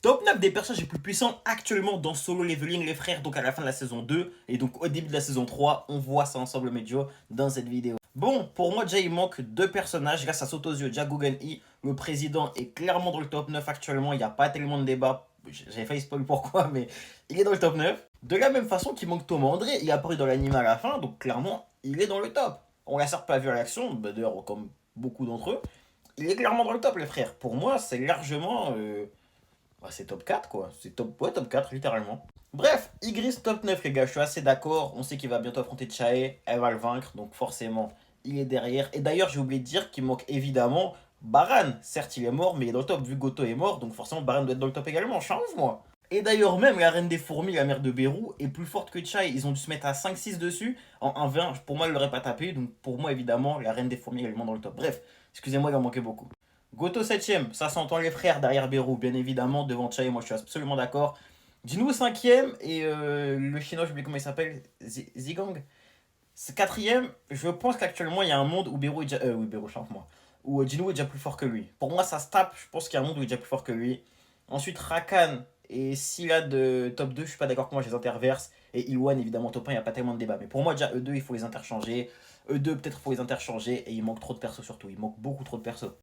Top 9 des personnages les plus puissants actuellement dans Solo Leveling, les frères, donc à la fin de la saison 2 et donc au début de la saison 3, on voit ça ensemble Medio dans cette vidéo. Bon, pour moi déjà il manque deux personnages, là ça saute aux yeux, déjà Gugen I, le président est clairement dans le top 9 actuellement, il n'y a pas tellement de débat, j'ai failli spoiler pourquoi, mais il est dans le top 9. De la même façon qu'il manque Thomas André, il est apparu dans l'anime à la fin, donc clairement il est dans le top. On l'a certes pas vu à l'action, d'ailleurs comme beaucoup d'entre eux, il est clairement dans le top les frères. Pour moi c'est largement... bah, c'est top 4 quoi. C'est top, ouais, top 4 littéralement. Bref, Igris top 9 les gars, je suis assez d'accord. On sait qu'il va bientôt affronter Chae, elle va le vaincre, donc forcément il est derrière. Et d'ailleurs j'ai oublié de dire qu'il manque évidemment Baran. Certes il est mort, mais il est dans le top vu que Goto est mort, donc forcément Baran doit être dans le top également, je suis un ouf moi. Et d'ailleurs même la reine des fourmis, la mère de Beru, est plus forte que Chae. Ils ont dû se mettre à 5-6 dessus. En 1v1, pour moi elle l'aurait pas tapé, donc pour moi évidemment la reine des fourmis est également dans le top. Bref, excusez-moi il en manquait beaucoup. Goto 7ème, ça s'entend les frères derrière Beru, bien évidemment, devant Chae, moi je suis absolument d'accord. Jinwoo 5ème et le chinois, je oublie comment il s'appelle, Zigong. 4ème, je pense qu'actuellement il y a un monde où Beru est déjà. Oui, Beru, chante-moi. Où Jinwoo est déjà plus fort que lui. Pour moi, ça se tape, je pense qu'il y a un monde où il est déjà plus fort que lui. Ensuite, Rakan et Scylla de top 2, je suis pas d'accord que moi je les interverse. Et Iwan, évidemment, top 1, il n'y a pas tellement de débat. Mais pour moi, déjà, eux deux, il faut les interchanger. Eux deux, peut-être, il faut les interchanger. Et il manque trop de persos surtout. Il manque beaucoup trop de persos.